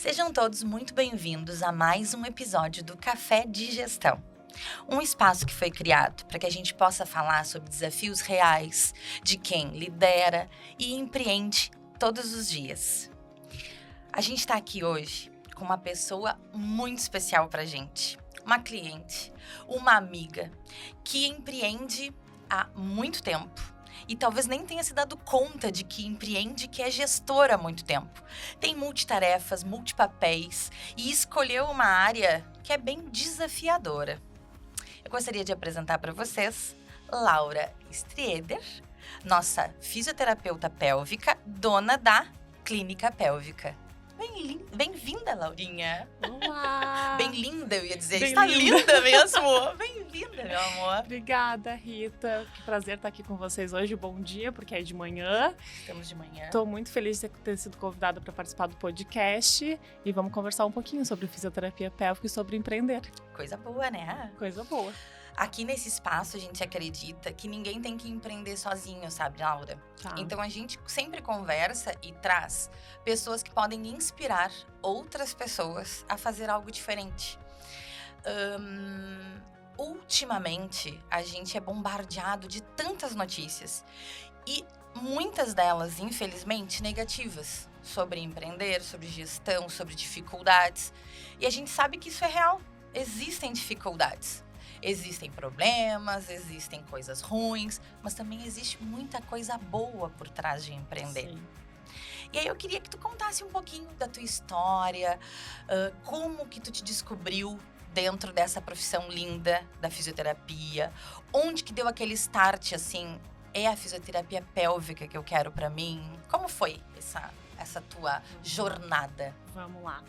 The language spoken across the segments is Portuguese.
Sejam todos muito bem-vindos a mais um episódio do Café de Gestão. Um espaço que foi criado para que a gente possa falar sobre desafios reais de quem lidera e empreende todos os dias. A gente está aqui hoje com uma pessoa muito especial para a gente. Uma cliente, uma amiga que empreende há muito tempo. E talvez nem tenha se dado conta de que empreende, que é gestora há muito tempo. Tem multitarefas, multipapéis e escolheu uma área que é bem desafiadora. Eu gostaria de apresentar para vocês Laura Strieder, nossa fisioterapeuta pélvica, dona da Clínica Pélvica. Bem-vinda, Laurinha. Olá! Bem linda, eu ia dizer. Bem Está linda. linda mesmo. Bem-vinda, meu amor. Obrigada, Rita. Que prazer estar aqui com vocês hoje. Bom dia, porque é de manhã. Estamos de manhã. Estou muito feliz de ter sido convidada para participar do podcast. E vamos conversar um pouquinho sobre fisioterapia pélvica e sobre empreender. Coisa boa, né? Coisa boa. Aqui nesse espaço, a gente acredita que ninguém tem que empreender sozinho, sabe, Laura? Tá. Então, a gente sempre conversa e traz pessoas que podem inspirar outras pessoas a fazer algo diferente. Ultimamente, a gente é bombardeado de tantas notícias. E muitas delas, infelizmente, negativas. Sobre empreender, sobre gestão, sobre dificuldades. E a gente sabe que isso é real. Existem dificuldades. Existem problemas, existem coisas ruins, mas também existe muita coisa boa por trás de empreender. Sim. E aí eu queria que tu contasse um pouquinho da tua história, como que tu te descobriu dentro dessa profissão linda da fisioterapia, onde que deu aquele start, assim, é a fisioterapia pélvica que eu quero pra mim? Como foi essa tua jornada? Vamos lá.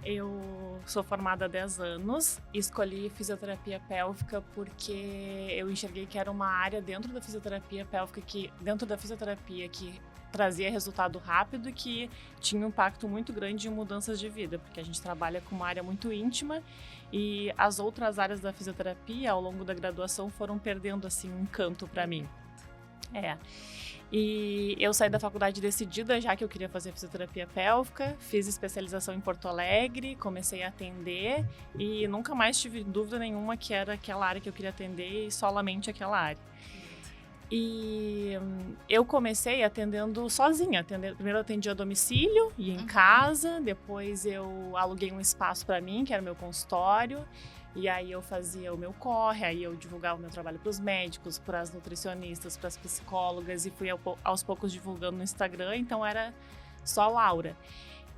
Eu sou formada há 10 anos e escolhi fisioterapia pélvica porque eu enxerguei que era uma área dentro da fisioterapia pélvica que trazia resultado rápido e que tinha um impacto muito grande em mudanças de vida, porque a gente trabalha com uma área muito íntima e as outras áreas da fisioterapia ao longo da graduação foram perdendo assim um encanto para mim. E eu saí da faculdade decidida já que eu queria fazer fisioterapia pélvica, fiz especialização em Porto Alegre, comecei a atender e nunca mais tive dúvida nenhuma que era aquela área que eu queria atender e solamente aquela área. E eu comecei atendendo sozinha. Primeiro eu atendia a domicílio e em casa, depois eu aluguei um espaço para mim, que era o meu consultório. E aí eu fazia o meu corre, aí eu divulgava o meu trabalho para os médicos, para as nutricionistas, para as psicólogas e fui aos poucos divulgando no Instagram, então era só Laura.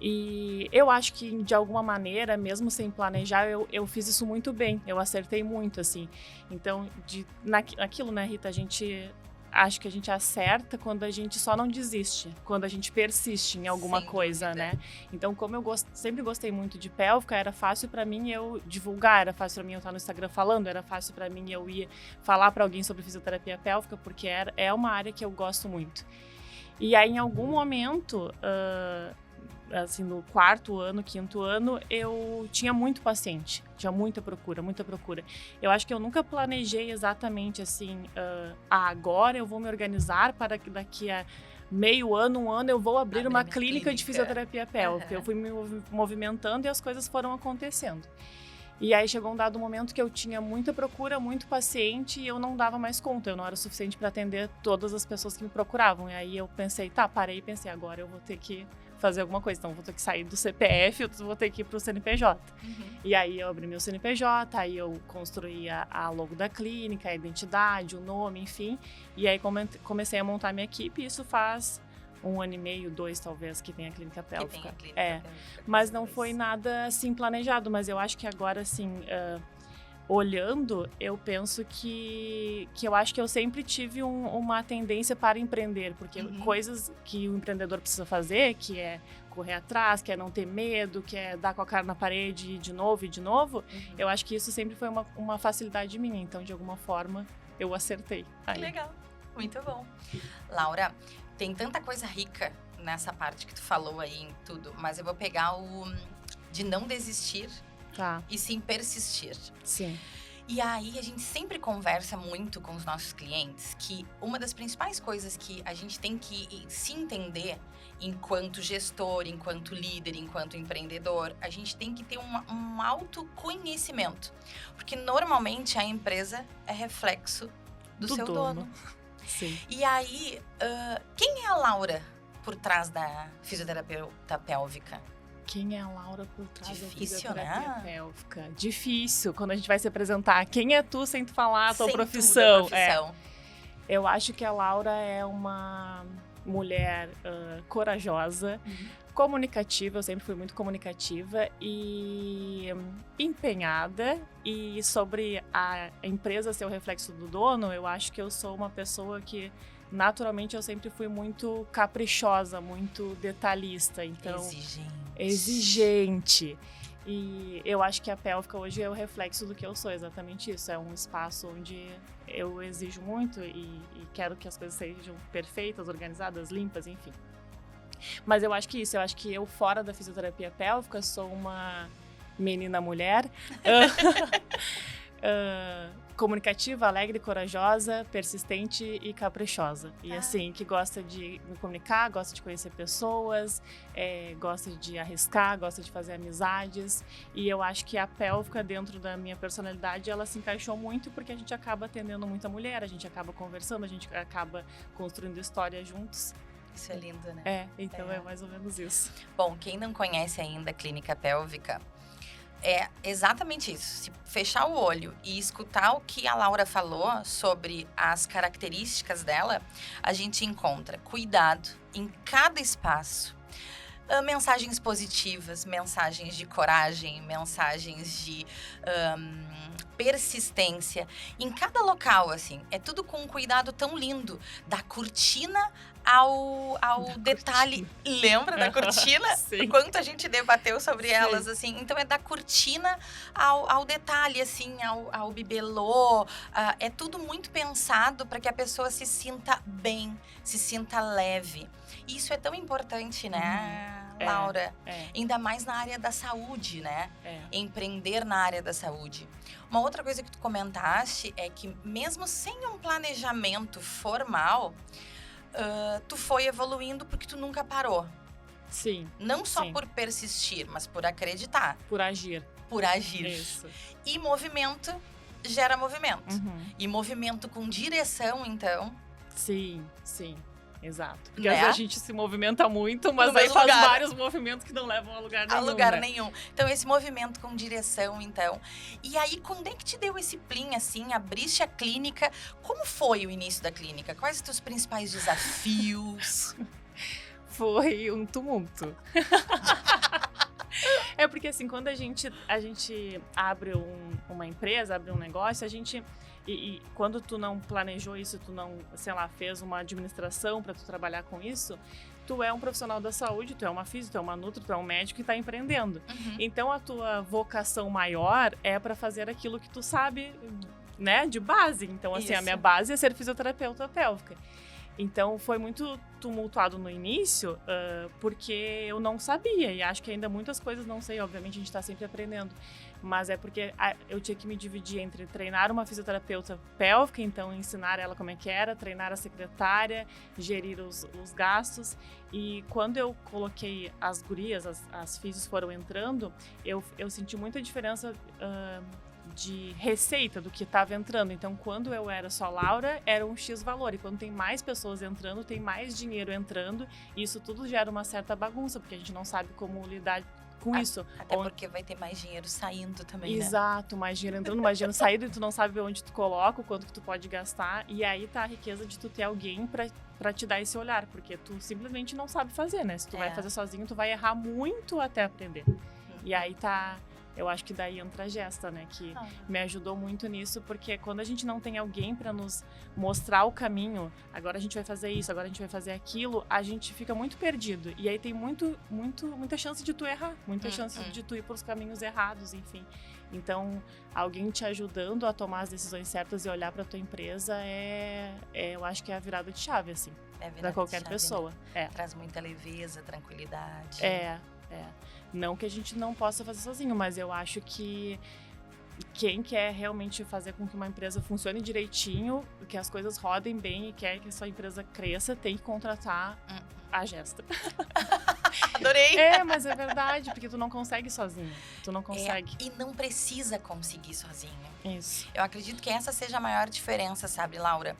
E eu acho que de alguma maneira, mesmo sem planejar, eu fiz isso muito bem, eu acertei muito, assim. Então, naquilo, né, Rita, acho que a gente acerta quando a gente só não desiste, quando a gente persiste em alguma coisa, né? Então, como eu sempre gostei muito de pélvica, era fácil para mim eu divulgar, era fácil para mim eu estar no Instagram falando, era fácil para mim eu ir falar para alguém sobre fisioterapia pélvica, porque é uma área que eu gosto muito. E aí, em algum momento, assim, no quarto ano, quinto ano, eu tinha muito paciente, tinha muita procura. Eu acho que eu nunca planejei exatamente assim, agora eu vou me organizar para que daqui a meio ano, um ano, eu vou abrir uma clínica de fisioterapia pélvica. Eu fui me movimentando e as coisas foram acontecendo. E aí chegou um dado momento que eu tinha muita procura, muito paciente e eu não dava mais conta, eu não era o suficiente para atender todas as pessoas que me procuravam. E aí eu pensei, parei e pensei, agora eu vou ter que fazer alguma coisa, então eu vou ter que sair do CPF, eu vou ter que ir pro CNPJ. E aí eu abri meu CNPJ, aí eu construí a logo da clínica, a identidade, o nome, enfim. E aí comecei a montar minha equipe e isso faz 1 ano e meio, 2 talvez, que tem a clínica pélvica. Mas não foi nada assim planejado, mas eu acho que agora assim, olhando, eu penso que eu acho que eu sempre tive uma tendência para empreender, porque coisas que o empreendedor precisa fazer, que é correr atrás, que é não ter medo, que é dar com a cara na parede e de novo, eu acho que isso sempre foi uma facilidade minha, então de alguma forma eu acertei. Que legal, muito bom. Laura, tem tanta coisa rica nessa parte que tu falou aí em tudo, mas eu vou pegar o de não desistir e sim persistir. Sim. E aí a gente sempre conversa muito com os nossos clientes que uma das principais coisas que a gente tem que se entender enquanto gestor, enquanto líder, enquanto empreendedor, a gente tem que ter um autoconhecimento. Porque normalmente a empresa é reflexo do seu dono. Sim. E aí, quem é a Laura por trás da fisioterapeuta pélvica? Quem é a Laura por trás da Difícil, fisioterapia né? pélvica? Difícil, quando a gente vai se apresentar. Quem é tu sem tu falar a tua Sem profissão? tudo, a profissão. Eu acho que a Laura é uma mulher corajosa, comunicativa, eu sempre fui muito comunicativa e empenhada. E sobre a empresa ser o reflexo do dono, eu acho que eu sou uma pessoa que naturalmente eu sempre fui muito caprichosa, muito detalhista, então exigente. E eu acho que a pélvica hoje é o reflexo do que eu sou, exatamente isso. É um espaço onde eu exijo muito e quero que as coisas sejam perfeitas, organizadas, limpas, enfim. Mas eu acho que isso, eu acho que eu fora da fisioterapia pélvica sou uma menina mulher, comunicativa, alegre, corajosa, persistente e caprichosa. E assim, que gosta de me comunicar, gosta de conhecer pessoas, gosta de arriscar, gosta de fazer amizades. E eu acho que a pélvica, dentro da minha personalidade, ela se encaixou muito porque a gente acaba atendendo muita mulher, a gente acaba conversando, a gente acaba construindo história juntos. Isso é lindo, né? Então é mais ou menos isso. Bom, quem não conhece ainda a clínica pélvica, é exatamente isso. Se fechar o olho e escutar o que a Laura falou sobre as características dela, a gente encontra cuidado em cada espaço, mensagens positivas, mensagens de coragem, mensagens de persistência. Em cada local, assim, é tudo com um cuidado tão lindo, da cortina ao detalhe. Cortina. Lembra da cortina? Sim. Quanto a gente debateu sobre Sim. elas, assim. Então, é da cortina ao detalhe, assim, ao bibelô. É tudo muito pensado para que a pessoa se sinta bem, se sinta leve. E isso é tão importante, né, Laura? Ainda mais na área da saúde, né? Empreender na área da saúde. Uma outra coisa que tu comentaste é que mesmo sem um planejamento formal, tu foi evoluindo porque tu nunca parou. Sim. Não só por persistir, mas por acreditar. Por agir. Por agir. Isso. E movimento gera movimento. E movimento com direção, então... Sim. Exato. Porque Né? às vezes a gente se movimenta muito, mas No aí mesmo faz lugar. vários movimentos que não levam a lugar nenhum. A lugar né? nenhum. Então, esse movimento com direção, então. E aí, quando é que te deu esse plim, assim? Abriste a clínica. Como foi o início da clínica? Quais os teus principais desafios? Foi um tumulto. É porque assim, quando a gente abre uma empresa, abre um negócio, a gente... E quando tu não planejou isso, tu não, sei lá, fez uma administração para tu trabalhar com isso, tu é um profissional da saúde, tu é uma física, tu é uma nutri, tu é um médico que está empreendendo. Então, a tua vocação maior é para fazer aquilo que tu sabe, né, de base. Então, assim, a minha base é ser fisioterapeuta pélvica. Então, foi muito tumultuado no início, porque eu não sabia. E acho que ainda muitas coisas não sei. Obviamente, a gente está sempre aprendendo. Mas é porque eu tinha que me dividir entre treinar uma fisioterapeuta pélvica, então ensinar ela como é que era, treinar a secretária, gerir os gastos. E quando eu coloquei as gurias, as fisios foram entrando, eu senti muita diferença de receita do que estava entrando. Então, quando eu era só Laura, era um X valor. E quando tem mais pessoas entrando, tem mais dinheiro entrando. E isso tudo gera uma certa bagunça, porque a gente não sabe como lidar com isso. Até porque vai ter mais dinheiro saindo também, né? Exato, mais dinheiro entrando, mais dinheiro saindo, e tu não sabe onde tu coloca, o quanto que tu pode gastar. E aí tá a riqueza de tu ter alguém pra te dar esse olhar, porque tu simplesmente não sabe fazer, né? Se tu vai fazer sozinho, tu vai errar muito até aprender. E aí tá... Eu acho que daí entra a Gesta, né? Que me ajudou muito nisso, porque quando a gente não tem alguém para nos mostrar o caminho, agora a gente vai fazer isso, agora a gente vai fazer aquilo, a gente fica muito perdido. E aí tem muita chance de tu errar, muita chance de tu ir para os caminhos errados, enfim. Então, alguém te ajudando a tomar as decisões certas e olhar para tua empresa eu acho que é a virada de chave, assim, para qualquer pessoa. Né? Traz muita leveza, tranquilidade. Não que a gente não possa fazer sozinho, mas eu acho que quem quer realmente fazer com que uma empresa funcione direitinho, que as coisas rodem bem e quer que a sua empresa cresça, tem que contratar a Gesta. Adorei! Mas é verdade, porque tu não consegue sozinho. Tu não consegue. E não precisa conseguir sozinho. Isso. Eu acredito que essa seja a maior diferença, sabe, Laura?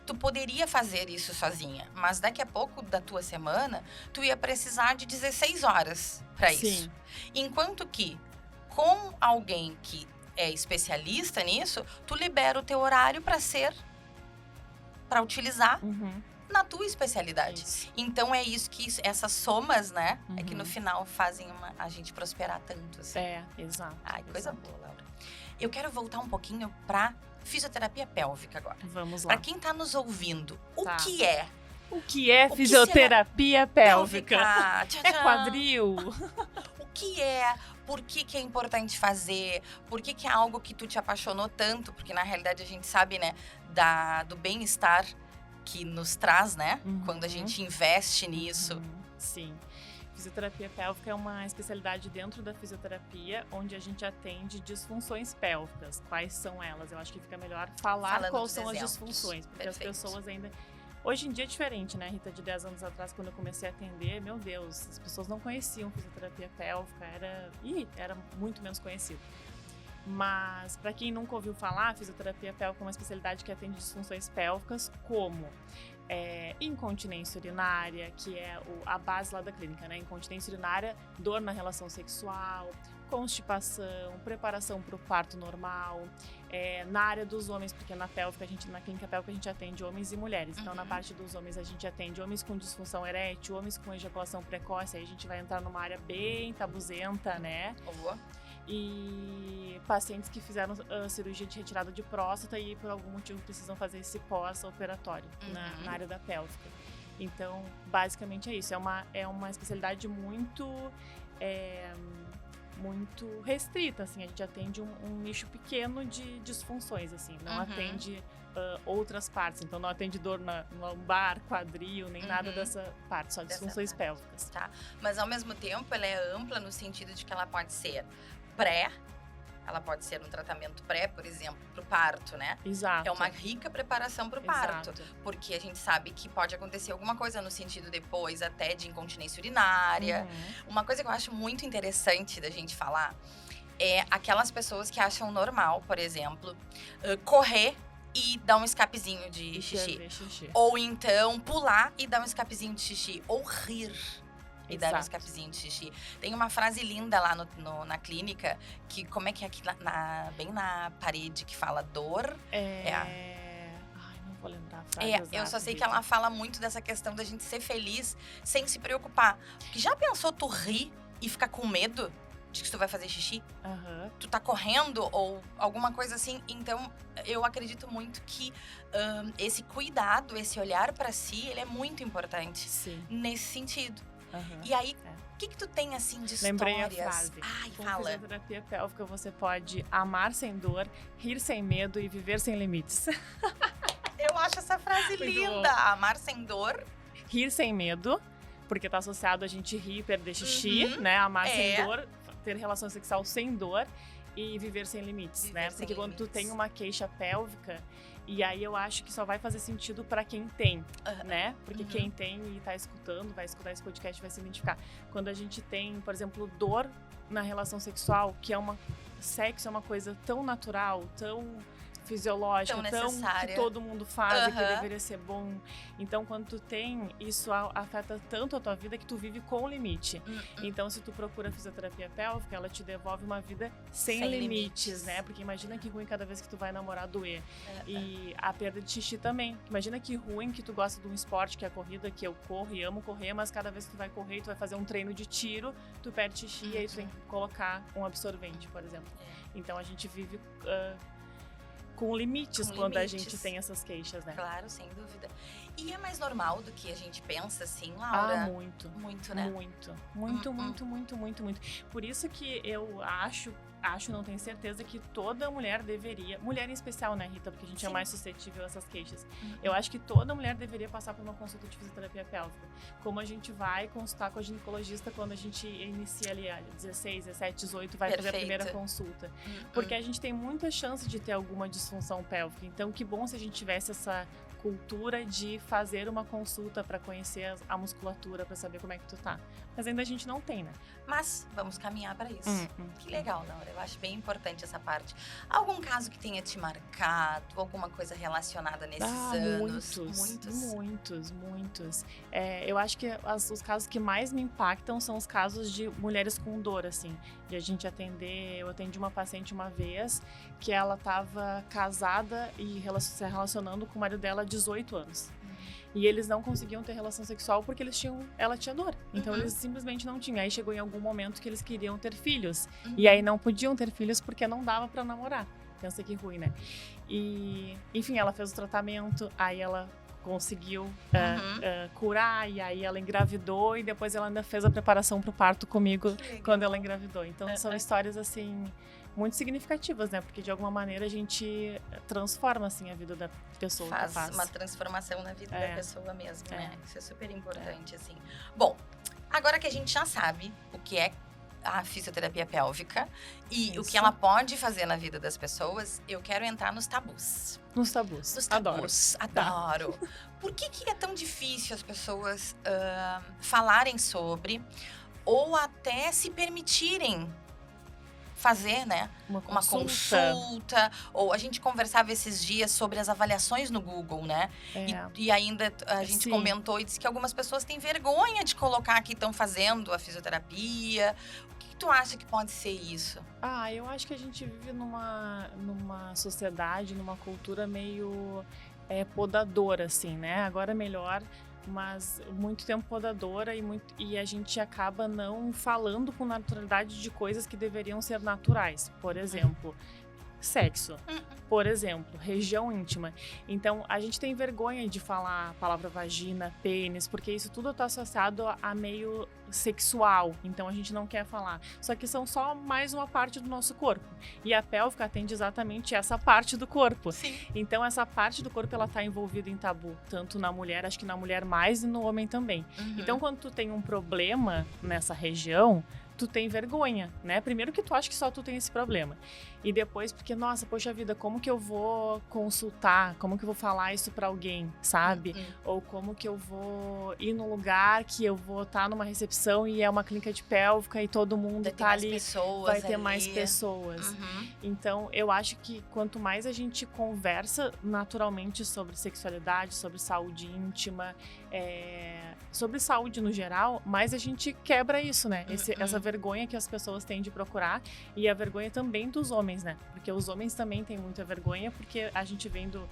Tu poderia fazer isso sozinha, mas daqui a pouco da tua semana, tu ia precisar de 16 horas para isso. Enquanto que, com alguém que é especialista nisso, tu libera o teu horário para utilizar na tua especialidade. Isso. Então, é isso que essas somas, né? É que no final fazem a gente prosperar tanto. Assim. Exato. Ai, coisa boa, Laura. Eu quero voltar um pouquinho para fisioterapia pélvica agora. Vamos lá. Para quem tá nos ouvindo, o que é? O que é fisioterapia pélvica? É quadril? O que é? Por que é importante fazer? Por que é algo que tu te apaixonou tanto? Porque na realidade a gente sabe, né, do bem-estar que nos traz, né? Quando a gente investe nisso. Sim. Fisioterapia pélvica é uma especialidade dentro da fisioterapia, onde a gente atende disfunções pélvicas. Quais são elas? Eu acho que fica melhor falar quais são as disfunções, porque as pessoas ainda... Hoje em dia é diferente, né, Rita? De 10 anos atrás, quando eu comecei a atender, meu Deus, as pessoas não conheciam fisioterapia pélvica, era muito menos conhecido. Mas, para quem nunca ouviu falar, a fisioterapia pélvica é uma especialidade que atende disfunções pélvicas como incontinência urinária, que é a base lá da clínica, né? Incontinência urinária, dor na relação sexual, constipação, preparação para o parto normal, na área dos homens, porque na clínica pélvica a gente atende homens e mulheres. Então, na parte dos homens, a gente atende homens com disfunção erétil, homens com ejaculação precoce, aí a gente vai entrar numa área bem tabuzenta, né? Boa. E pacientes que fizeram cirurgia de retirada de próstata e por algum motivo precisam fazer esse pós-operatório na área da pélvica. Então, basicamente é isso. É uma especialidade muito restrita, assim. A gente atende um nicho pequeno de disfunções, assim. Não atende outras partes. Então, não atende dor no lombar, quadril, nem nada dessa parte. Só disfunções pélvicas. Tá. Mas, ao mesmo tempo, ela é ampla no sentido de que ela pode ser ela pode ser um tratamento pré, por exemplo, para o parto, né? Exato. É uma rica preparação para o parto. Porque a gente sabe que pode acontecer alguma coisa no sentido depois, até de incontinência urinária. Uma coisa que eu acho muito interessante da gente falar é aquelas pessoas que acham normal, por exemplo, correr e dar um escapezinho de xixi. Ou então pular e dar um escapezinho de xixi. Ou rir e dar um escapezinho de xixi. Tem uma frase linda lá na clínica, que como é que é aqui, bem na parede, que fala dor? Ai, não vou lembrar a frase eu só sei que ela fala muito dessa questão da gente ser feliz sem se preocupar. Porque já pensou tu rir e ficar com medo de que tu vai fazer xixi? Tu tá correndo ou alguma coisa assim. Então, eu acredito muito que esse cuidado, esse olhar pra si, ele é muito importante. Nesse sentido. E aí, o que tu tem, assim, de Lembrei histórias? A frase. Com fala. Com fisioterapia pélvica, você pode amar sem dor, rir sem medo e viver sem limites. Eu acho essa frase linda. Amar sem dor. Rir sem medo, porque tá associado a gente rir e perder xixi, né? Amar sem dor, ter relação sexual sem dor e viver sem limites, né? Porque quando tu tem uma queixa pélvica, e aí eu acho que só vai fazer sentido pra quem tem, né? Porque quem tem e tá escutando, vai escutar esse podcast, vai se identificar. Quando a gente tem, por exemplo, dor na relação sexual, que sexo é uma coisa tão natural, tão fisiológica, tão que todo mundo faz e que deveria ser bom. Então, quando tu tem, isso afeta tanto a tua vida que tu vive com limite. Então, se tu procura fisioterapia pélvica, ela te devolve uma vida sem limites, né? Porque imagina que ruim cada vez que tu vai namorar doer. E a perda de xixi também. Imagina que ruim que tu gosta de um esporte que é a corrida, que eu corro e amo correr, mas cada vez que tu vai correr, tu vai fazer um treino de tiro, tu perde xixi e aí tu tem que colocar um absorvente, por exemplo. Então, a gente vive com limites quando a gente tem essas queixas, né? Claro, sem dúvida. E é mais normal do que a gente pensa, assim, Laura? Muito. Muito, né? Muito. Por isso que eu acho, acho, não tenho certeza, que toda mulher deveria, mulher em especial, né, Rita, porque a gente é mais suscetível a essas queixas. Eu acho que toda mulher deveria passar por uma consulta de fisioterapia pélvica. Como a gente vai consultar com a ginecologista quando a gente inicia ali a 16, 17, 18, vai fazer a primeira consulta. Porque a gente tem muita chance de ter alguma disfunção pélvica. Então, que bom se a gente tivesse essa cultura de fazer uma consulta para conhecer a musculatura, para saber como é que tu tá. Mas ainda a gente não tem, né? Mas vamos caminhar para isso. Que legal, Laura. Eu acho bem importante essa parte. Algum caso que tenha te marcado? Alguma coisa relacionada nesses anos? Muitos. Eu acho que os casos que mais me impactam são os casos de mulheres com dor, assim. De a gente atender... Eu atendi uma paciente uma vez que ela estava casada e se relacionando com o marido dela há 18 anos. E eles não conseguiam ter relação sexual porque ela tinha dor. Então, eles simplesmente não tinham. Aí chegou em algum momento que eles queriam ter filhos. E aí não podiam ter filhos porque não dava pra namorar. Pensa que ruim, né? E, enfim, ela fez o tratamento, aí ela conseguiu curar, e aí ela engravidou, e depois ela ainda fez a preparação pro parto comigo quando ela engravidou. Então, são histórias, assim, muito significativas, né? Porque de alguma maneira a gente transforma, assim, a vida da pessoa. Faz uma transformação na vida da pessoa mesmo, né? Isso é super importante, assim. Bom, agora que a gente já sabe o que é a fisioterapia pélvica e o que ela pode fazer na vida das pessoas, eu quero entrar nos tabus. Nos tabus. Adoro. Por que é tão difícil as pessoas falarem sobre ou até se permitirem fazer, né, uma consulta, ou a gente conversava esses dias sobre as avaliações no Google, né, e ainda a gente comentou e disse que algumas pessoas têm vergonha de colocar que estão fazendo a fisioterapia. O que tu acha que pode ser isso? Eu acho que a gente vive numa sociedade, numa cultura meio podadora, assim, né, agora melhor, mas muito tempo podadora e a gente acaba não falando com naturalidade de coisas que deveriam ser naturais. Por exemplo, sexo. Por exemplo, região íntima. Então, a gente tem vergonha de falar a palavra vagina, pênis, porque isso tudo está associado a meio sexual. Então, a gente não quer falar. Só que são só mais uma parte do nosso corpo. E a pélvica atende exatamente essa parte do corpo. Sim. Então, essa parte do corpo, ela está envolvida em tabu. Tanto na mulher, acho que na mulher mais, e no homem também. Então, quando tu tem um problema nessa região, tu tem vergonha, né? Primeiro que tu acha que só tu tem esse problema. E depois porque, nossa, poxa vida, como que eu vou consultar? Como que eu vou falar isso pra alguém, sabe? Ou como que eu vou ir num lugar que eu vou estar numa recepção e é uma clínica de pélvica e todo mundo tá ali, vai ter mais pessoas. Então, eu acho que quanto mais a gente conversa naturalmente sobre sexualidade, sobre saúde íntima, sobre saúde no geral, mais a gente quebra isso, né? Essa vergonha que as pessoas têm de procurar e a vergonha também dos homens, né? Porque os homens também têm muita vergonha, porque a gente vendo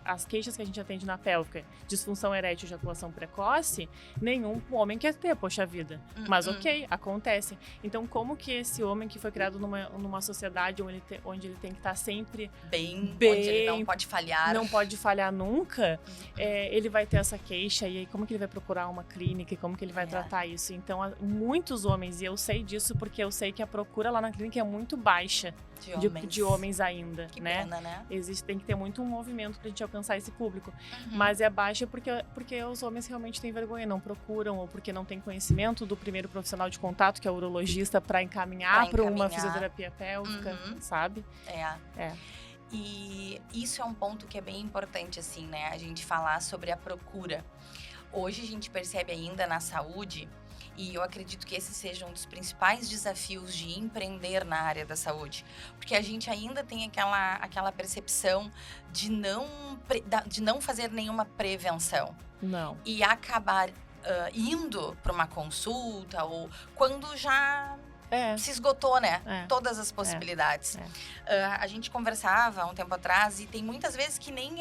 as queixas que a gente atende na pélvica, disfunção erétil, ejaculação precoce, nenhum homem quer ter, poxa vida. Mas ok, acontece. Então, como que esse homem que foi criado numa sociedade onde ele tem que estar sempre bem, onde ele não pode falhar. Não pode falhar nunca, ele vai ter essa queixa, e aí como que ele vai procurar uma clínica e como que ele vai tratar isso? Então, muitos homens, e eu sei disso porque eu sei que a procura lá na clínica é muito baixa de homens ainda, que né? Pena, né? Tem que ter muito um movimento pra gente alcançar esse público. Mas é baixa porque os homens realmente têm vergonha, não procuram, ou porque não têm conhecimento do primeiro profissional de contato, que é o urologista, para encaminhar para uma fisioterapia pélvica, sabe? E isso é um ponto que é bem importante, assim, né? A gente falar sobre a procura. Hoje a gente percebe ainda na saúde, e eu acredito que esse seja um dos principais desafios de empreender na área da saúde. Porque a gente ainda tem aquela percepção de não fazer nenhuma prevenção. Não. E acabar indo para uma consulta, ou quando já se esgotou, né? Todas as possibilidades. A gente conversava um tempo atrás e tem muitas vezes que nem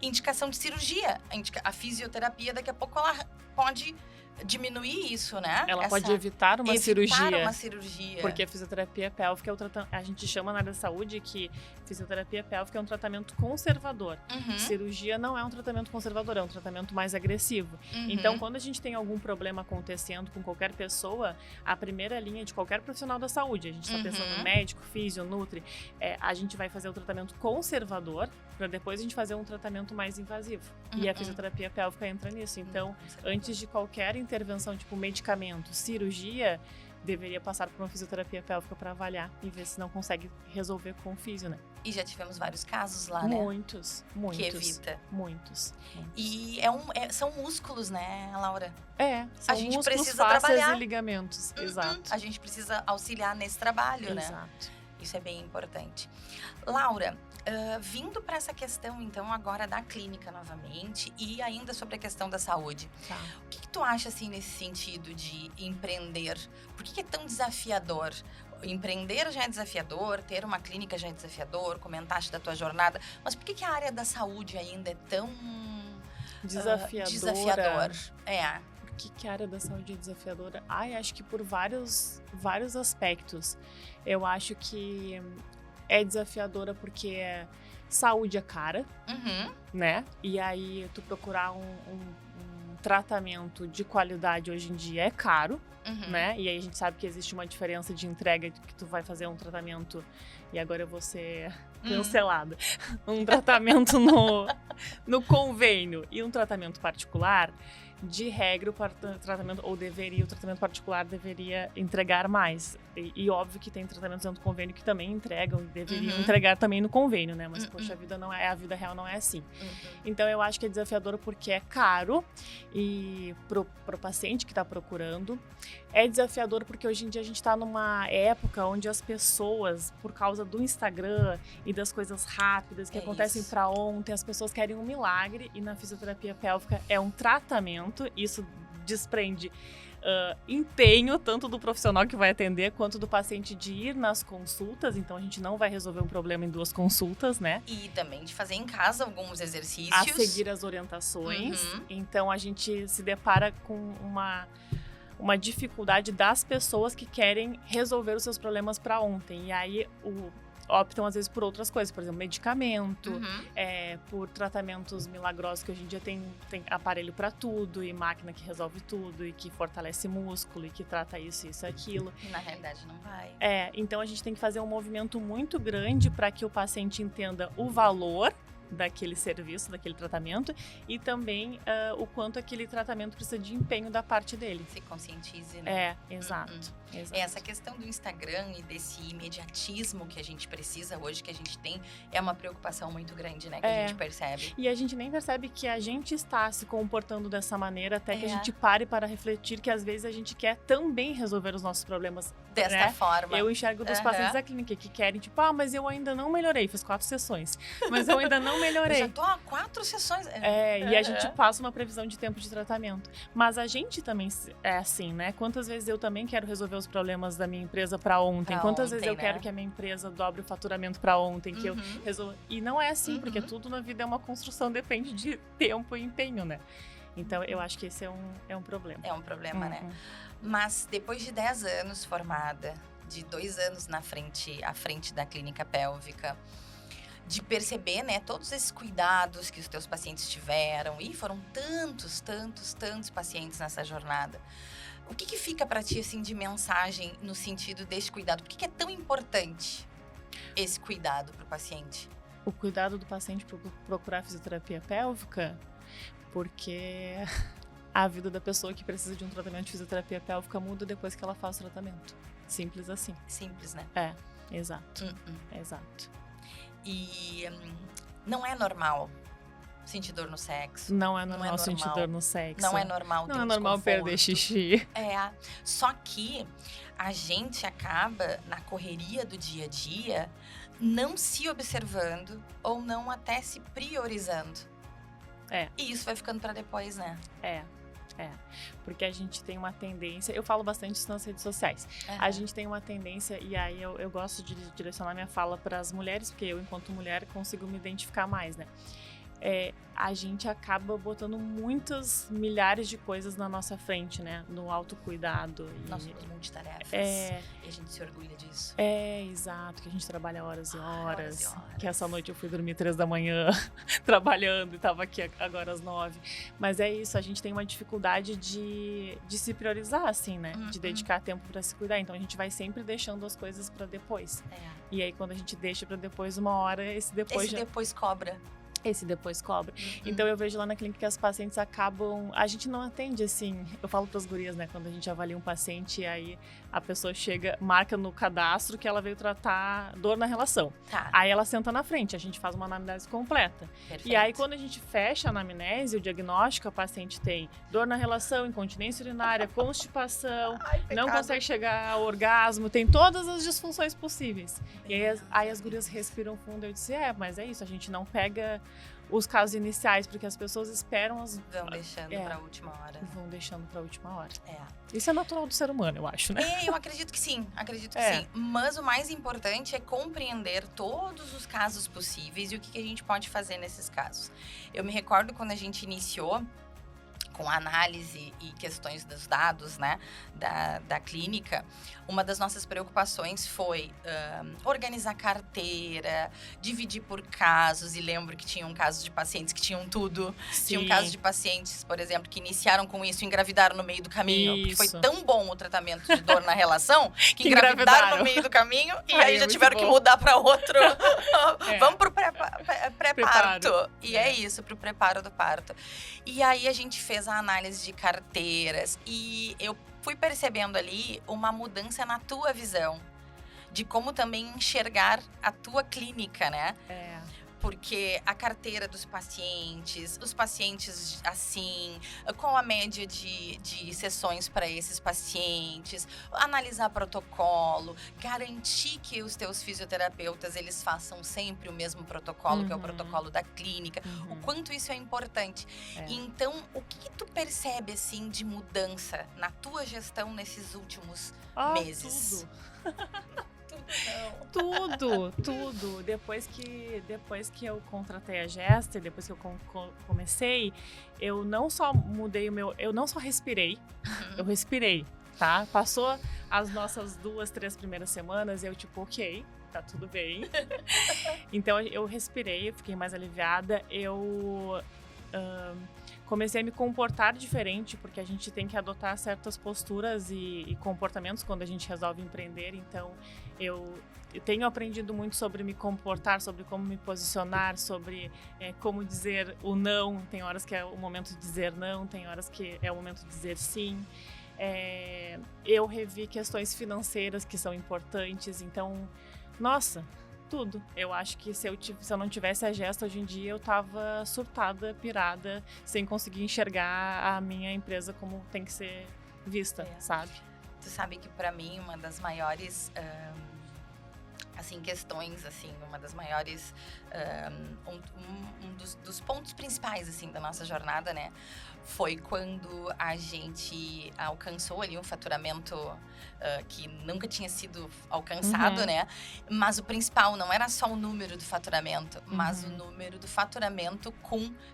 indicação de cirurgia. A fisioterapia, daqui a pouco, ela pode diminuir isso, né? Ela pode evitar uma cirurgia. uma cirurgia. Porque a fisioterapia pélvica é o tratamento. A gente chama na área da saúde que fisioterapia pélvica é um tratamento conservador. Cirurgia não é um tratamento conservador, é um tratamento mais agressivo. Então, quando a gente tem algum problema acontecendo com qualquer pessoa, a primeira linha de qualquer profissional da saúde, a gente está pensando no médico, físio, nutri, a gente vai fazer o tratamento conservador para depois a gente fazer um tratamento mais invasivo. E a fisioterapia pélvica entra nisso. Então, antes de qualquer intervenção, tipo medicamento, cirurgia, deveria passar por uma fisioterapia pélvica para avaliar e ver se não consegue resolver com o físio, né? E já tivemos vários casos lá, né? Muitos. Que evita. Muitos. E são músculos, né, Laura? São a gente músculos, precisa fáscias trabalhar. E ligamentos. Exato. A gente precisa auxiliar nesse trabalho, né? Exato. Isso é bem importante. Laura, vindo para essa questão, então, agora da clínica novamente e ainda sobre a questão da saúde. Tá. O que tu acha, assim, nesse sentido de empreender? Por que é tão desafiador? Empreender já é desafiador, ter uma clínica já é desafiador, comentaste da tua jornada. Mas por que a área da saúde ainda é tão desafiador? Por que a área da saúde é desafiadora? Acho que por vários aspectos. Eu acho que é desafiadora porque saúde é cara, né? E aí tu procurar um tratamento de qualidade hoje em dia é caro, né? E aí a gente sabe que existe uma diferença de entrega, que tu vai fazer um tratamento, e agora eu vou ser cancelada, um tratamento no convênio e um tratamento particular. De regra, o tratamento particular deveria entregar mais. E óbvio que tem tratamentos dentro do convênio que também entregam e deveriam entregar também no convênio, né? Mas, poxa, a vida real não é assim. Então, eu acho que é desafiador porque é caro e pro paciente que está procurando. É desafiador porque hoje em dia a gente está numa época onde as pessoas, por causa do Instagram e das coisas rápidas que acontecem para ontem, as pessoas querem um milagre, e na fisioterapia pélvica é um tratamento. Isso desprende empenho tanto do profissional que vai atender quanto do paciente de ir nas consultas. Então a gente não vai resolver um problema em 2 consultas, né? E também de fazer em casa alguns exercícios. A seguir as orientações. Então a gente se depara com uma dificuldade das pessoas que querem resolver os seus problemas para ontem. E aí optam, às vezes, por outras coisas. Por exemplo, medicamento, por tratamentos milagrosos, que hoje em dia tem aparelho para tudo, e máquina que resolve tudo, e que fortalece músculo, e que trata isso, aquilo. E na realidade não vai. Então a gente tem que fazer um movimento muito grande para que o paciente entenda o valor daquele serviço, daquele tratamento, e também o quanto aquele tratamento precisa de empenho da parte dele. Se conscientize, né? Exato. Essa questão do Instagram e desse imediatismo que a gente precisa hoje, que a gente tem, é uma preocupação muito grande, né? Que a gente percebe. E a gente nem percebe que a gente está se comportando dessa maneira, até que a gente pare para refletir que às vezes a gente quer também resolver os nossos problemas desta forma. Eu enxergo dos pacientes da clínica que querem, tipo, mas eu ainda não melhorei, fiz 4 sessões, mas eu ainda não melhorei. Eu já tô há 4 sessões. E a gente passa uma previsão de tempo de tratamento. Mas a gente também é assim, né? Quantas vezes eu também quero resolver os problemas da minha empresa para ontem? Quantas vezes eu quero que a minha empresa dobre o faturamento para ontem? Que eu resolva. E não é assim, porque tudo na vida é uma construção, depende de tempo e empenho, né? Então, eu acho que esse é um problema. É um problema, né? Mas depois de 10 anos formada, de 2 anos à frente da clínica pélvica, de perceber, né, todos esses cuidados que os teus pacientes tiveram, e foram tantos pacientes nessa jornada. O que fica para ti, assim, de mensagem no sentido desse cuidado? Por que é tão importante esse cuidado para o paciente? O cuidado do paciente para procurar fisioterapia pélvica, porque a vida da pessoa que precisa de um tratamento de fisioterapia pélvica muda depois que ela faz o tratamento. Simples assim. Simples, né? Exato. Exato. E não é normal sentir dor no sexo. Não é normal sentir dor no sexo. Não é normal ter Não é normal perder xixi. Só que a gente acaba, na correria do dia a dia, não se observando ou não até se priorizando. E isso vai ficando para depois, né? Porque a gente tem uma tendência, eu falo bastante isso nas redes sociais, a gente tem uma tendência, e aí eu gosto de direcionar minha fala para as mulheres, porque eu, enquanto mulher, consigo me identificar mais, né? a gente acaba botando muitas milhares de coisas na nossa frente, né? No autocuidado. Nós somos multitarefas. E a gente se orgulha disso. Exato. Que a gente trabalha horas e horas. Que essa noite eu fui dormir 3 da manhã trabalhando e tava aqui agora às 9. Mas é isso, a gente tem uma dificuldade de se priorizar, assim, né? De dedicar tempo pra se cuidar. Então a gente vai sempre deixando as coisas pra depois. E aí quando a gente deixa pra depois, uma hora, esse depois cobra. Então eu vejo lá na clínica que as pacientes acabam... A gente não atende assim... Eu falo pras gurias, né? Quando a gente avalia um paciente e aí a pessoa chega, marca no cadastro que ela veio tratar dor na relação. Aí ela senta na frente, a gente faz uma anamnese completa. Perfeito. E aí quando a gente fecha a anamnese, o diagnóstico, a paciente tem dor na relação, incontinência urinária, constipação, não consegue chegar ao orgasmo, tem todas as disfunções possíveis. E aí as gurias respiram fundo. Eu disse, mas é isso, a gente não pega os casos iniciais, porque as pessoas esperam vão deixando pra última hora. Vão deixando pra última hora. Isso é natural do ser humano, eu acho, né? Eu acredito que sim, sim. Mas o mais importante é compreender todos os casos possíveis e o que a gente pode fazer nesses casos. Eu me recordo quando a gente iniciou com a análise e questões dos dados, né, da clínica, uma das nossas preocupações foi organizar carteira, dividir por casos, e lembro que tinham casos de pacientes que tinham tudo. Sim. Tinham casos de pacientes, por exemplo, que iniciaram com isso e engravidaram no meio do caminho. Porque foi tão bom o tratamento de dor na relação que engravidaram no meio do caminho e aí já tiveram que mudar para outro. Vamos pro pré-parto. E é isso, pro preparo do parto. E aí a gente fez a análise de carteiras e eu fui percebendo ali uma mudança na tua visão de como também enxergar a tua clínica, né? Porque a carteira dos pacientes, os pacientes assim, qual a média de sessões para esses pacientes, analisar protocolo, garantir que os teus fisioterapeutas, eles façam sempre o mesmo protocolo, que é o protocolo da clínica, o quanto isso é importante. Então, o que tu percebe, assim, de mudança na tua gestão nesses últimos meses? Tudo. Depois que eu contratei a Gesta, depois que eu comecei, eu não só mudei eu não só respirei, eu respirei, tá? Passou as nossas 2, 3 primeiras semanas, eu tipo, ok, tá tudo bem. Então eu respirei, eu fiquei mais aliviada, eu comecei a me comportar diferente, porque a gente tem que adotar certas posturas e comportamentos quando a gente resolve empreender. Então, eu tenho aprendido muito sobre me comportar, sobre como me posicionar, sobre como dizer o não. Tem horas que é o momento de dizer não, tem horas que é o momento de dizer sim. Eu revi questões financeiras que são importantes. Então, nossa... tudo. Eu acho que se eu não tivesse a Gesta hoje em dia, eu tava surtada, pirada, sem conseguir enxergar a minha empresa como tem que ser vista, sabe? Tu sabe que pra mim uma das maiores assim, questões, assim, uma das maiores dos pontos principais, assim, da nossa jornada, né, foi quando a gente alcançou ali um faturamento que nunca tinha sido alcançado, né? Mas o principal não era só o número do faturamento, mas o número do faturamento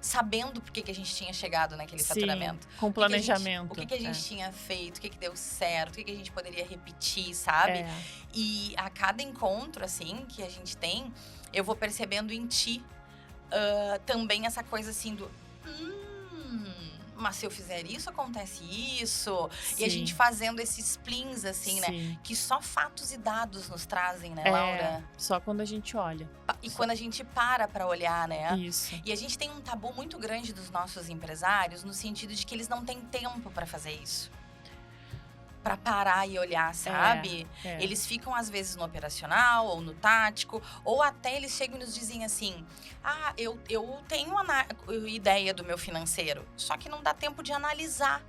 sabendo por que a gente tinha chegado naquele faturamento. Com planejamento. O que a gente tinha feito, o que deu certo, o que a gente poderia repetir, sabe? E a cada encontro, assim, que a gente tem, eu vou percebendo em ti também essa coisa, assim, do... mas se eu fizer isso, acontece isso. Sim. E a gente fazendo esses splins, assim, né? Que só fatos e dados nos trazem, né, Laura? Só quando a gente olha. E quando a gente para olhar, né? Isso. E a gente tem um tabu muito grande dos nossos empresários, no sentido de que eles não têm tempo para fazer isso. Para parar e olhar, sabe? Eles ficam, às vezes, no operacional ou no tático, ou até eles chegam e nos dizem assim, eu tenho ideia do meu financeiro, só que não dá tempo de analisar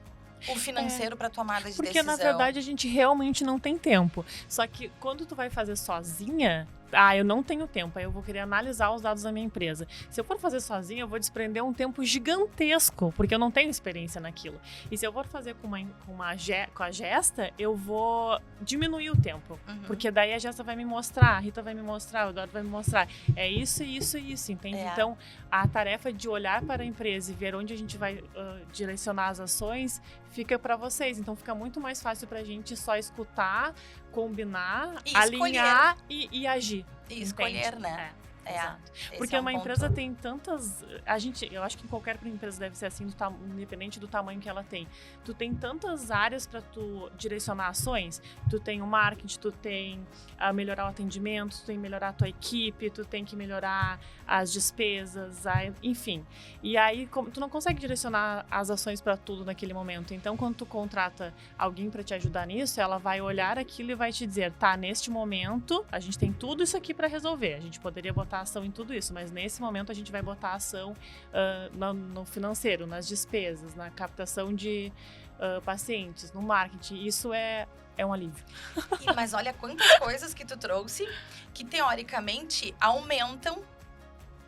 o financeiro para tomada de decisão. Porque, na verdade, a gente realmente não tem tempo. Só que quando tu vai fazer sozinha, eu não tenho tempo, aí eu vou querer analisar os dados da minha empresa. Se eu for fazer sozinha, eu vou desprender um tempo gigantesco, porque eu não tenho experiência naquilo. E se eu for fazer com a Gesta, eu vou diminuir o tempo, porque daí a Gesta vai me mostrar, a Rita vai me mostrar, o Eduardo vai me mostrar. É isso, isso e isso, entende? Então, a tarefa de olhar para a empresa e ver onde a gente vai direcionar as ações fica para vocês. Então, fica muito mais fácil para a gente só escutar, combinar, e alinhar e agir. E escolher, né? Exato. Porque uma empresa tem tantas... eu acho que em qualquer empresa deve ser assim, independente do tamanho que ela tem. Tu tem tantas áreas para tu direcionar ações. Tu tem o marketing, tu tem melhorar o atendimento, tu tem que melhorar a tua equipe, tu tem que melhorar as despesas, enfim. E aí, tu não consegue direcionar as ações para tudo naquele momento. Então, quando tu contrata alguém para te ajudar nisso, ela vai olhar aquilo e vai te dizer, tá, neste momento, a gente tem tudo isso aqui para resolver. A gente poderia botar ação em tudo isso, mas nesse momento a gente vai botar ação no financeiro, nas despesas, na captação de pacientes, no marketing. Isso é um alívio. Mas olha quantas coisas que tu trouxe que teoricamente aumentam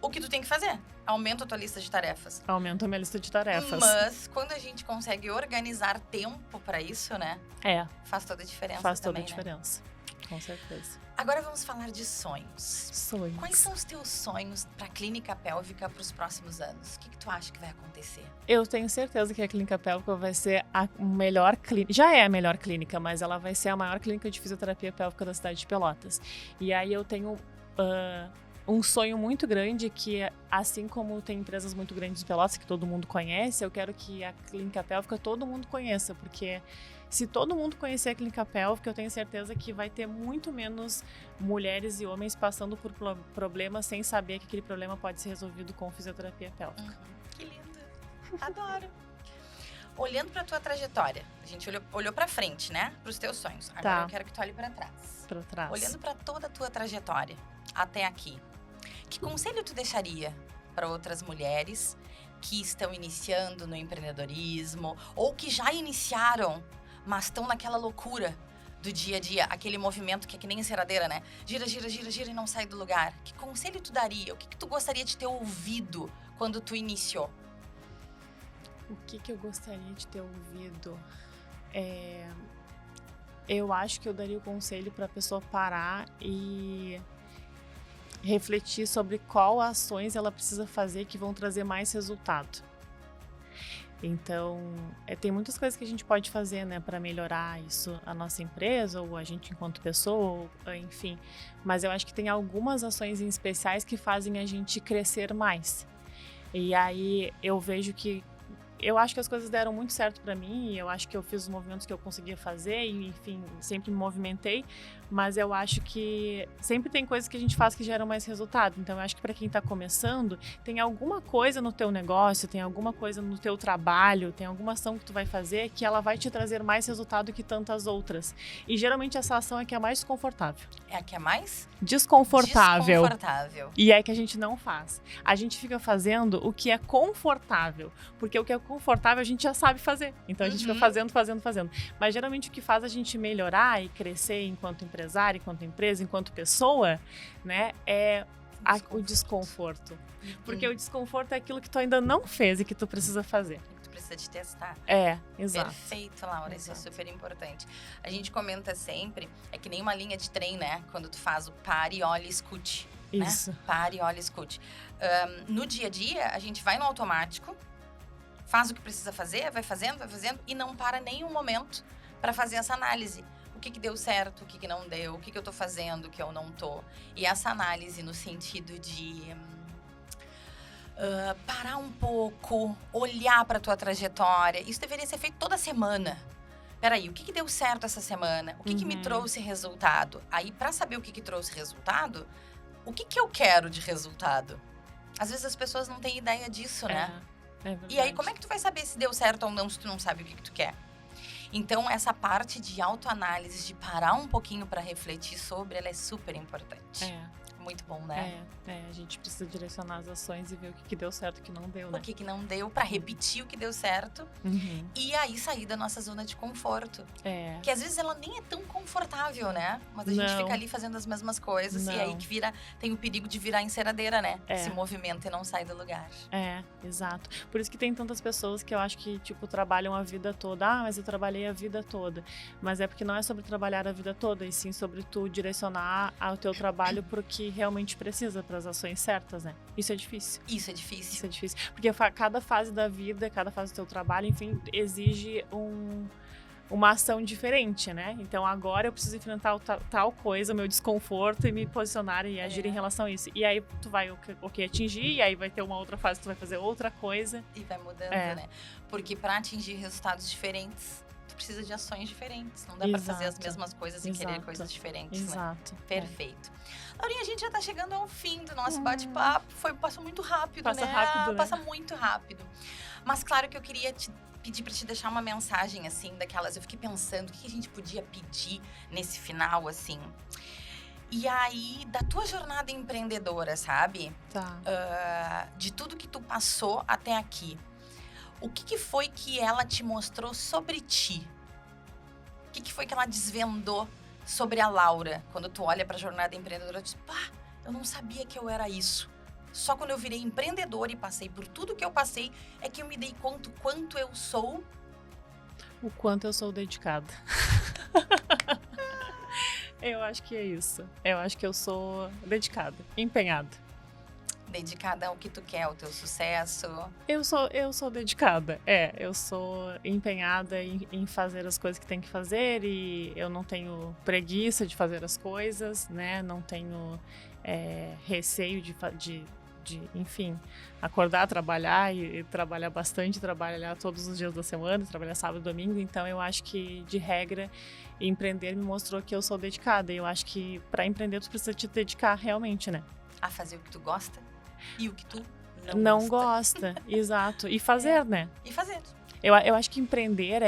o que tu tem que fazer. Aumenta a tua lista de tarefas. Aumenta a minha lista de tarefas. Mas quando a gente consegue organizar tempo para isso, né? Faz toda a diferença. Faz toda também, a diferença. Né? Com certeza. Agora vamos falar de sonhos. Sonhos. Quais são os teus sonhos para a clínica pélvica para os próximos anos? O que tu acha que vai acontecer? Eu tenho certeza que a clínica pélvica vai ser a melhor clínica. Já é a melhor clínica, mas ela vai ser a maior clínica de fisioterapia pélvica da cidade de Pelotas. E aí eu tenho um sonho muito grande que, assim como tem empresas muito grandes de Pelotas que todo mundo conhece, eu quero que a clínica pélvica todo mundo conheça, porque se todo mundo conhecer a clínica pélvica, eu tenho certeza que vai ter muito menos mulheres e homens passando por problemas sem saber que aquele problema pode ser resolvido com fisioterapia pélvica. Que lindo! Adoro! Olhando para tua trajetória, a gente olhou para frente, né? Para os teus sonhos. Agora eu quero que tu olhe para trás. Para trás. Olhando para toda a tua trajetória até aqui, que conselho tu deixaria para outras mulheres que estão iniciando no empreendedorismo ou que já iniciaram, mas estão naquela loucura do dia a dia, aquele movimento que é que nem enceradeira, né? Gira, gira, gira, gira e não sai do lugar. Que conselho tu daria? O que tu gostaria de ter ouvido quando tu iniciou? O que eu gostaria de ter ouvido? Eu acho que eu daria o conselho para a pessoa parar e refletir sobre qual ações ela precisa fazer que vão trazer mais resultado. Então, tem muitas coisas que a gente pode fazer, né, para melhorar isso, a nossa empresa, ou a gente enquanto pessoa, enfim. Mas eu acho que tem algumas ações em especiais que fazem a gente crescer mais. E aí eu vejo que eu acho que as coisas deram muito certo para mim, e eu acho que eu fiz os movimentos que eu conseguia fazer, e enfim, sempre me movimentei, mas eu acho que sempre tem coisas que a gente faz que geram mais resultado. Então eu acho que para quem está começando, tem alguma coisa no teu negócio, tem alguma coisa no teu trabalho, tem alguma ação que tu vai fazer que ela vai te trazer mais resultado que tantas outras. E geralmente essa ação é que é mais desconfortável. É a que é mais? Desconfortável. Desconfortável. E é que a gente não faz. A gente fica fazendo o que é confortável, porque o que é confortável a gente já sabe fazer. Então a gente fica fazendo. Mas geralmente o que faz a gente melhorar e crescer enquanto empresário, enquanto empresa, enquanto pessoa, né, é o desconforto. Porque o desconforto é aquilo que tu ainda não fez e que tu precisa fazer. Tu precisa de testar. Exato. Perfeito, Laura. Exato. Isso é super importante. A gente comenta sempre, é que nem uma linha de trem, né? Quando tu faz o pare, olhe, escute. Isso. Né? Pare, olhe, escute. No dia a dia, a gente vai no automático, faz o que precisa fazer, vai fazendo e não para nenhum momento para fazer essa análise. O que deu certo, o que não deu, o que eu tô fazendo, o que eu não tô. E essa análise no sentido de parar um pouco, olhar para tua trajetória. Isso deveria ser feito toda semana. Peraí, o que deu certo essa semana? O que me trouxe resultado? Aí, para saber o que trouxe resultado, o que eu quero de resultado? Às vezes as pessoas não têm ideia disso, né? E aí, como é que tu vai saber se deu certo ou não se tu não sabe o que tu quer? Então, essa parte de autoanálise, de parar um pouquinho para refletir sobre, ela é super importante. Muito bom, né? A gente precisa direcionar as ações e ver o que deu certo e o que não deu, né? O que não deu, pra repetir o que deu certo. Uhum. E aí sair da nossa zona de conforto. Que às vezes ela nem é tão confortável, né? Mas a gente fica ali fazendo as mesmas coisas. E aí que tem o perigo de virar enceradeira, né? Se movimenta e não sai do lugar. Exato. Por isso que tem tantas pessoas que eu acho que, tipo, trabalham a vida toda. Mas eu trabalhei a vida toda. Mas é porque não é sobre trabalhar a vida toda, e sim sobre tu direcionar o teu trabalho pro que realmente precisa, para as ações certas, né? Isso é difícil. Isso é difícil. Porque cada fase da vida, cada fase do teu trabalho, enfim, exige uma ação diferente, né? Então agora eu preciso enfrentar tal coisa, o meu desconforto, e me posicionar e agir em relação a isso. E aí tu vai atingir, e aí vai ter uma outra fase, tu vai fazer outra coisa. E vai mudando, né? Porque para atingir resultados diferentes, tu precisa de ações diferentes. Não dá para fazer as mesmas coisas e querer coisas diferentes, Exato. Né? Perfeito. Laurinha, a gente já tá chegando ao fim do nosso bate-papo. Passou muito rápido, Passa né? rápido, né? Passa muito rápido. Mas claro que eu queria te pedir pra te deixar uma mensagem, assim, daquelas... Eu fiquei pensando, o que a gente podia pedir nesse final, assim? E aí, da tua jornada empreendedora, sabe? Tá. De tudo que tu passou até aqui. O que foi que ela te mostrou sobre ti? O que foi que ela desvendou sobre a Laura? Quando tu olha pra jornada empreendedora, tu diz, pá, eu não sabia que eu era isso. Só quando eu virei empreendedora e passei por tudo que eu passei, é que eu me dei conta quanto eu sou... O quanto eu sou dedicada. Eu acho que é isso. Eu acho que eu sou dedicada, empenhada. Dedicada ao que tu quer, ao teu sucesso. Eu sou dedicada. Eu sou empenhada em fazer as coisas que tem que fazer, e eu não tenho preguiça de fazer as coisas, né? Não tenho receio de enfim, acordar, trabalhar e trabalhar bastante, trabalhar todos os dias da semana, trabalhar sábado e domingo. Então eu acho que, de regra, empreender me mostrou que eu sou dedicada. E eu acho que para empreender tu precisa te dedicar realmente, né? A fazer o que tu gosta e o que tu não gosta. Exato. E fazer, né? E fazer. Eu acho que empreender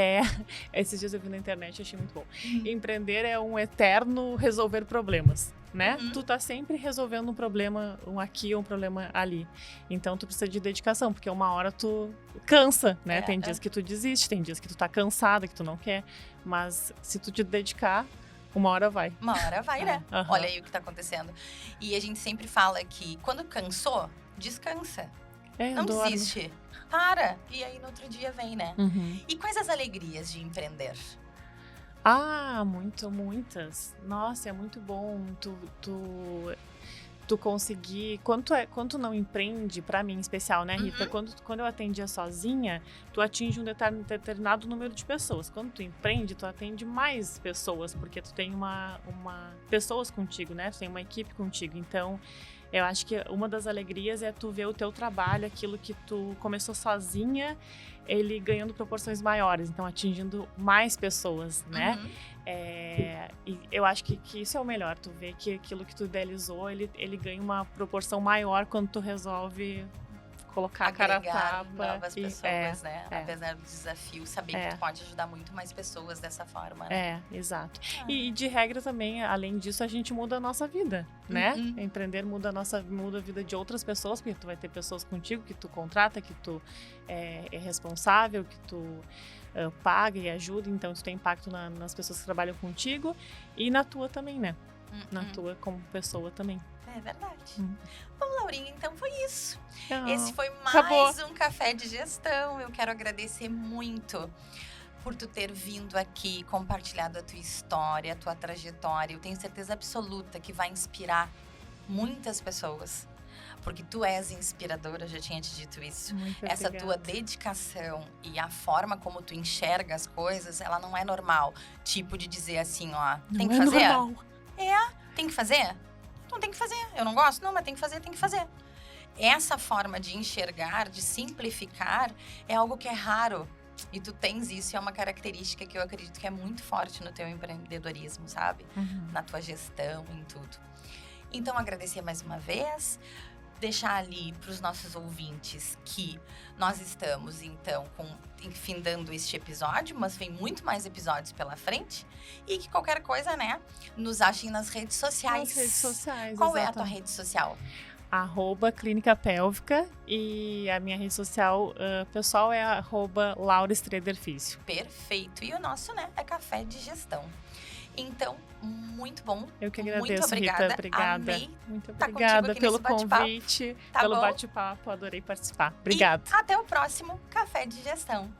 esses dias eu vi na internet, achei muito bom. Empreender é um eterno resolver problemas, né? Tu tá sempre resolvendo um problema, um aqui, um problema ali. Então tu precisa de dedicação, porque uma hora tu cansa, né? Tem dias que tu desiste, tem dias que tu tá cansada, que tu não quer. Mas se tu te dedicar, uma hora vai. Uma hora vai, né? Olha aí o que tá acontecendo. E a gente sempre fala que quando cansou, descansa. Não desiste. Para. E aí no outro dia vem, né? E quais as alegrias de empreender? Muitas. Nossa, é muito bom tu conseguir... Quando tu não empreende, pra mim em especial, né, Rita? Quando eu atendia sozinha, tu atinge um determinado número de pessoas. Quando tu empreende, tu atende mais pessoas, porque tu tem pessoas contigo, né? Tu tem uma equipe contigo. Então, eu acho que uma das alegrias é tu ver o teu trabalho, aquilo que tu começou sozinha, ele ganhando proporções maiores, então atingindo mais pessoas, né? E eu acho que isso é o melhor, tu vê que aquilo que tu idealizou, ele ganha uma proporção maior quando tu resolve colocar a cara a tapa. Novas pessoas, né? Apesar do desafio, saber que tu pode ajudar muito mais pessoas dessa forma, né? Exato. E de regra também, além disso, a gente muda a nossa vida, né? Empreender muda a vida de outras pessoas, porque tu vai ter pessoas contigo que tu contrata, que tu é responsável, que tu paga e ajuda, então isso tem impacto nas pessoas que trabalham contigo e na tua também, né? Na tua como pessoa também. É verdade. Bom, Laurinha, então foi isso. Esse foi mais Acabou. um Café de Gestão. Eu quero agradecer muito por tu ter vindo aqui, compartilhado a tua história, a tua trajetória. Eu tenho certeza absoluta que vai inspirar muitas pessoas. Porque tu és inspiradora, eu já tinha te dito isso. Muito Essa obrigada. tua dedicação e a forma como tu enxerga as coisas, ela não é normal. Tipo de dizer assim, ó, tem que fazer? Normal. Tem que fazer? Não tem que fazer. Eu não gosto? Não, mas tem que fazer, tem que fazer. Essa forma de enxergar, de simplificar, é algo que é raro. E tu tens isso, é uma característica que eu acredito que é muito forte no teu empreendedorismo, sabe? Na tua gestão, em tudo. Então, agradecer mais uma vez. deixar ali para os nossos ouvintes que nós estamos, então, findando este episódio, mas vem muito mais episódios pela frente. E que qualquer coisa, né, nos achem nas redes sociais. Nas redes sociais, Qual é a tua exatamente. rede social? @Clínica Pélvica e a minha rede social pessoal é @LauraStrederfísio. Perfeito. E o nosso, né, é Café de Gestão. Então, muito bom. Eu que agradeço, muito obrigada. Rita. Obrigada. Amei Muito tá obrigada contigo aqui pelo nesse bate-papo. convite, Tá pelo bom? bate-papo. Adorei participar. Obrigada. E até o próximo Café de Gestão.